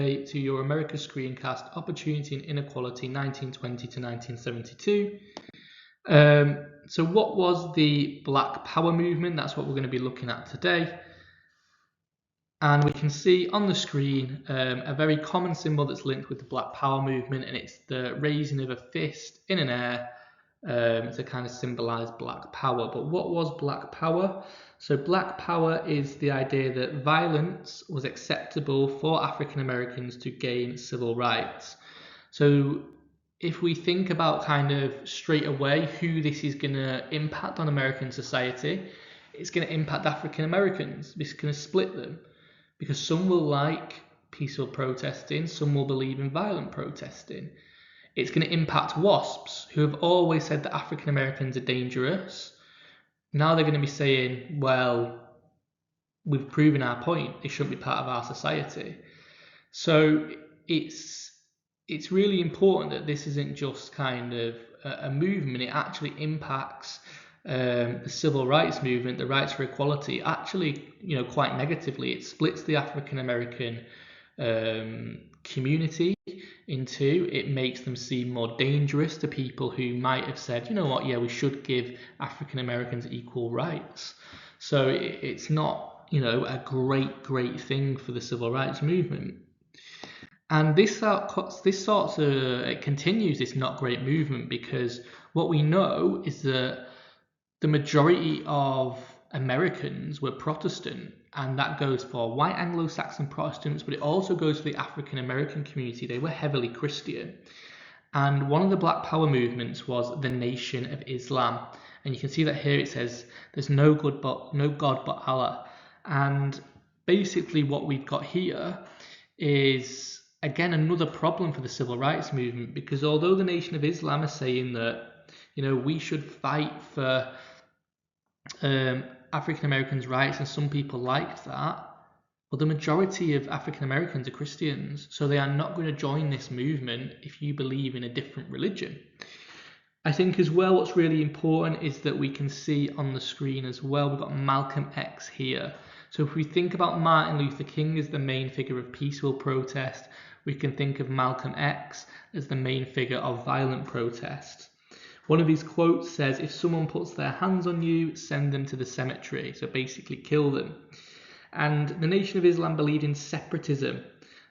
to your America screencast, Opportunity and Inequality 1920 to 1972. So what was the Black Power movement? That's what we're going to be looking at today. And we can see on the screen a very common symbol that's linked with the Black Power movement, and it's the raising of a fist in an air to kind of symbolize Black Power. But what was Black Power? So Black Power is the idea that violence was acceptable for African Americans to gain civil rights. So if we think about kind of straight away who this is going to impact on American society, it's going to impact African Americans. It's going to split them because some will like peaceful protesting, some will believe in violent protesting. It's going to impact WASPs, who have always said that African Americans are dangerous. Now they're going to be saying, well, we've proven our point, they shouldn't be part of our society. So it's really important that this isn't just kind of a movement. It actually impacts the civil rights movement, the rights for equality, actually, quite negatively. It splits the African American community in two. It makes them seem more dangerous to people who might have said, you know what, yeah, we should give African Americans equal rights. So it's not, a great thing for the civil rights movement. And it continues this not great movement, because what we know is that the majority of Americans were Protestant, and that goes for white Anglo-Saxon Protestants, but it also goes for the African American community. They were heavily Christian. And one of the Black Power movements was the Nation of Islam. And you can see that here it says, there's no God but Allah. And basically what we've got here is, again, another problem for the civil rights movement, because although the Nation of Islam is saying that, we should fight for African Americans' rights, and some people liked that, but the majority of African Americans are Christians, so they are not going to join this movement if you believe in a different religion. I think as well what's really important is that we can see on the screen as well, we've got Malcolm X here. So if we think about Martin Luther King as the main figure of peaceful protest, we can think of Malcolm X as the main figure of violent protest. One of his quotes says, if someone puts their hands on you, send them to the cemetery. So basically kill them. And the Nation of Islam believed in separatism,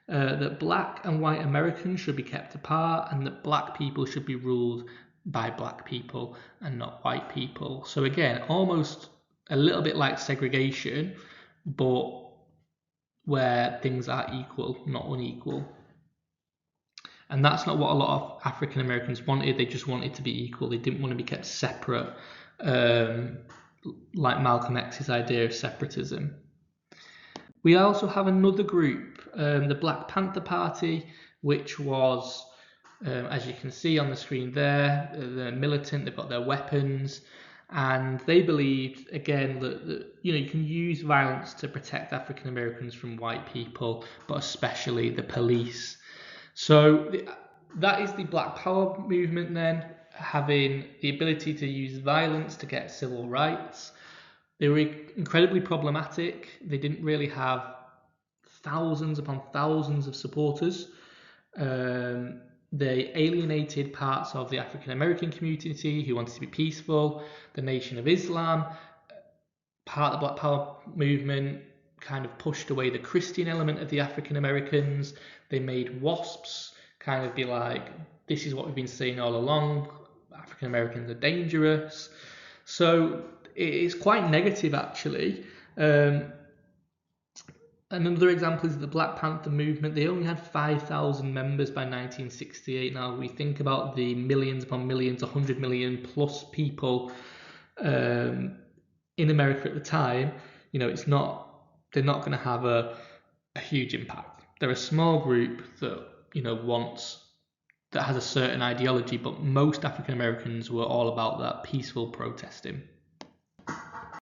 that black and white Americans should be kept apart, and that black people should be ruled by black people and not white people. So again, almost a little bit like segregation, but where things are equal, not unequal. And that's not what a lot of African Americans wanted. They just wanted to be equal. They didn't want to be kept separate, like Malcolm X's idea of separatism. We also have another group, the Black Panther Party, which was, as you can see on the screen there, they're militant, they've got their weapons, and they believed, again, that you can use violence to protect African Americans from white people, but especially the police. So that is the Black Power movement then, having the ability to use violence to get civil rights. They were incredibly problematic. They didn't really have thousands upon thousands of supporters. They alienated parts of the African American community who wanted to be peaceful. The Nation of Islam, part of the Black Power movement, kind of pushed away the Christian element of the African Americans. They made WASPs kind of be like, this is what we've been saying all along, African Americans are dangerous. So it's quite negative, actually. Another example is the Black Panther movement. They only had 5,000 members by 1968. Now we think about the millions upon millions, 100 million plus people in America at the time. They're not going to have a huge impact. They're a small group that that has a certain ideology, but most African Americans were all about that peaceful protesting.